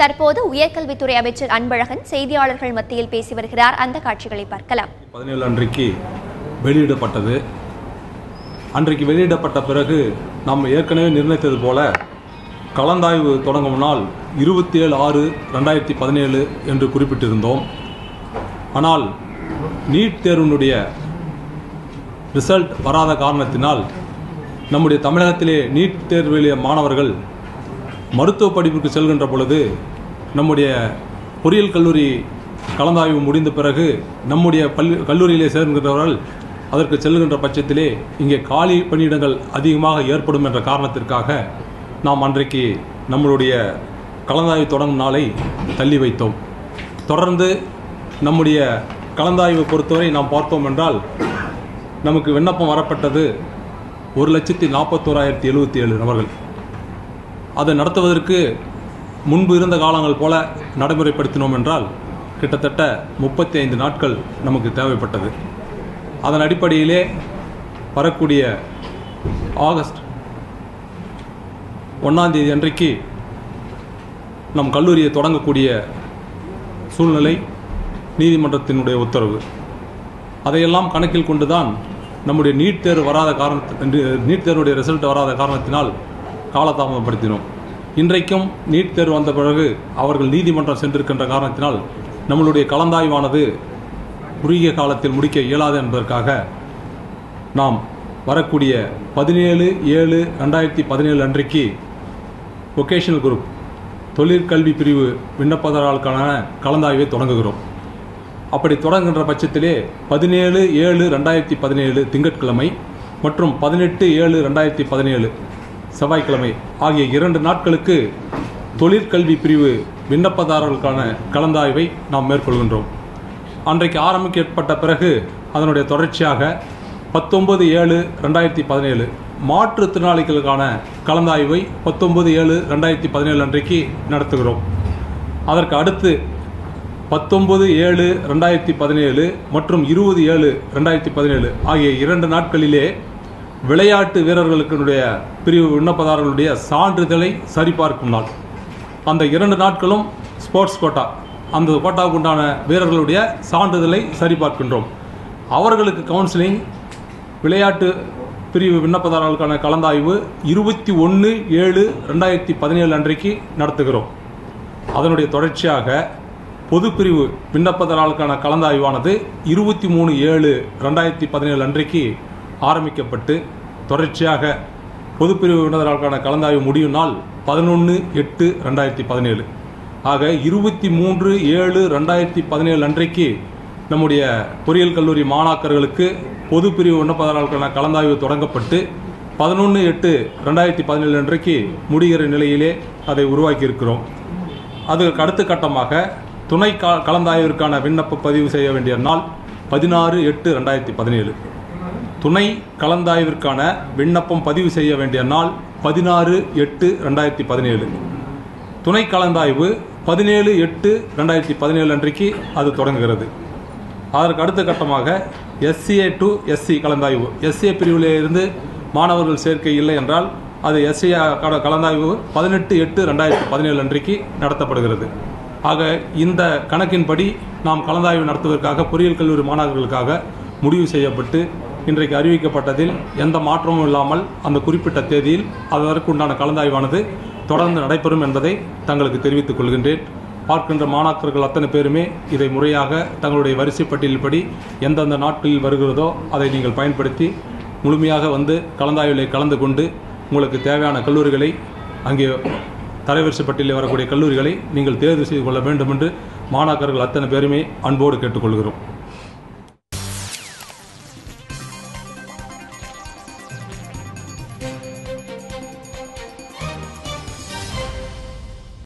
தற்போது உயர்கல்வித்துறை அமைச்சர் அன்பழகன் செய்தியாளர்கள் மத்தியில் பேசி வருகிறார். அந்த காட்சிகளை பார்க்கலாம். 17 அன்றைக்கு வெளியிடப்பட்டது. அன்றைக்கு வெளியிடப்பட்ட பிறகு நாம் ஏற்கனவே நிர்ணயித்தது போல கலந்தாய்வு தொடங்கும் நாள் 27/6/2017 என்று குறிப்பிட்டிருந்தோம். ஆனால் நீட் தேர்வினுடைய ரிசல்ட் வராத காரணத்தினால் நம்முடைய தமிழகத்திலே நீட் தேர்வில் மாணவர்கள் மருத்துவ படிப்புக்கு செல்கின்ற பொழுது நம்முடைய பொறியியல் கல்லூரி கலந்தாய்வு முடிந்த பிறகு நம்முடைய கல்லூரியிலே சேர்கின்றவர்கள் அதற்கு செல்கின்ற பட்சத்திலே இங்கே காலி பணியிடங்கள் அதிகமாக ஏற்படும் என்ற காரணத்திற்காக நாம் அன்றைக்கு நம்மளுடைய கலந்தாய்வு தொடங்கும் நாளை தள்ளி வைத்தோம். தொடர்ந்து நம்முடைய கலந்தாய்வு பொறுத்தவரை நாம் பார்த்தோம் என்றால் நமக்கு விண்ணப்பம் வரப்பட்டது 1,41,077 நபர்கள். அதை நடத்துவதற்கு முன்பு இருந்த காலங்கள் போல நடைமுறைப்படுத்தினோம் என்றால் கிட்டத்தட்ட 35 நாட்கள் நமக்கு தேவைப்பட்டது. அதன் அடிப்படையிலே வரக்கூடிய ஆகஸ்ட் 1ஆம் தேதி அன்றைக்கு நம் கல்லூரியை தொடங்கக்கூடிய சூழ்நிலை நீதிமன்றத்தினுடைய உத்தரவு. அதையெல்லாம் கணக்கில் கொண்டுதான் நம்முடைய நீட் தேர்வு வராத நீட் தேர்வுடைய ரிசல்ட் வராத காரணத்தினால் காலதாமதப்படுத்தினோம். இன்றைக்கும் நீட் தேர்வு வந்த பிறகு அவர்கள் நீதிமன்றம் சென்றிருக்கின்ற காரணத்தினால் நம்மளுடைய கலந்தாய்வானது குறுகிய காலத்தில் முடிக்க இயலாது என்பதற்காக நாம் வரக்கூடிய 17/7/2017 அன்றைக்கு வொகேஷனல் குரூப் தொழிற்கல்வி பிரிவு விண்ணப்பதாரர்களுக்கான கலந்தாய்வை தொடங்குகிறோம். அப்படி தொடங்குகின்ற பட்சத்திலே 17/7/2017 திங்கட்கிழமை மற்றும் 18/7/2017 செவ்வாய்க்கிழமை ஆகிய 2 நாட்களுக்கு தொழிற்கல்வி பிரிவு விண்ணப்பதாரர்களுக்கான கலந்தாய்வை நாம் மேற்கொள்கின்றோம். அன்றைக்கு ஆரம்பிக்கப்பட்ட பிறகு அதனுடைய தொடர்ச்சியாக 19/7/2017 மாற்றுத்திறனாளிகளுக்கான கலந்தாய்வை 19/7/2017 அன்றைக்கு நடத்துகிறோம். அதற்கு அடுத்து 19/7/2017 மற்றும் 20/7/2017 ஆகிய 2 நாட்களிலே விளையாட்டு வீரர்களுடைய பிரிவு விண்ணப்பதாரர்களுடைய சான்றிதழை சரிபார்க்கும் நாள். அந்த 2 நாட்களும் ஸ்போர்ட்ஸ் கோட்டா, அந்த கோட்டாவுக்கு உண்டான வீரர்களுடைய சான்றிதழை சரிபார்க்கின்றோம். அவர்களுக்கு கவுன்சிலிங் விளையாட்டு பிரிவு விண்ணப்பதாரர்களுக்கான கலந்தாய்வு 21/7/2017 அன்றைக்கு நடத்துகிறோம். அதனுடைய தொடர்ச்சியாக பொதுப்பிரிவு விண்ணப்பதாரர்களுக்கான கலந்தாய்வானது 23/7/2017 அன்றைக்கு ஆரம்பிக்கப்பட்டு தொடர்ச்சியாக பொதுப்பிரிவு விண்ணப்பதாரர்களுக்கான கலந்தாய்வு முடியும் நாள் 11/8/2017. ஆக 23/7/2017 அன்றைக்கு நம்முடைய பொறியியல் கல்லூரி மாணாக்கர்களுக்கு பொதுப்பிரிவு விண்ணப்பதாரர்களுக்கான கலந்தாய்வு தொடங்கப்பட்டு 11/8/2017 அன்றைக்கு முடிகிற நிலையிலே அதை உருவாக்கி இருக்கிறோம். அதுக்கு அடுத்த கட்டமாக துணை கலந்தாய்விற்கான விண்ணப்ப பதிவு செய்ய வேண்டிய நாள் 16/8/2017. துணை கலந்தாய்விற்கான விண்ணப்பம் பதிவு செய்ய வேண்டிய நாள் 16/8/2017. துணை கலந்தாய்வு 17/8/2017 அன்றைக்கு அது தொடங்குகிறது. அதற்கு அடுத்த கட்டமாக SCA to SC கலந்தாய்வு, SCA பிரிவிலே இருந்து மாணவர்கள் சேர்க்கை இல்லை என்றால் அது SCA கலந்தாய்வு 18/8/2017 அன்றைக்கு நடத்தப்படுகிறது. ஆக இந்த கணக்கின்படி நாம் கலந்தாய்வு நடத்துவதற்காக பொறியியல் கல்லூரி மாணவர்களுக்காக முடிவு செய்யப்பட்டு இன்றைக்கு அறிவிக்கப்பட்டதில் எந்த மாற்றமும் இல்லாமல் அந்த குறிப்பிட்ட தேதியில் அதற்கு உண்டான கலந்தாய்வானது தொடர்ந்து நடைபெறும் என்பதை தங்களுக்கு தெரிவித்துக் கொள்கின்றேன். பார்க்கின்ற மாணாக்கர்கள் அத்தனை பேருமே இதை முறையாக தங்களுடைய வரிசை பட்டியல்படி எந்தெந்த நாட்களில் வருகிறதோ அதை நீங்கள் பயன்படுத்தி முழுமையாக வந்து கலந்தாய்விலே கலந்து கொண்டு உங்களுக்கு தேவையான கல்லூரிகளை அங்கே தரவரிசை பட்டியலில் வரக்கூடிய கல்லூரிகளை நீங்கள் தேர்வு செய்து கொள்ள வேண்டும் என்று மாணாக்கர்கள் அத்தனை பேருமே அன்போடு கேட்டுக்கொள்கிறோம்.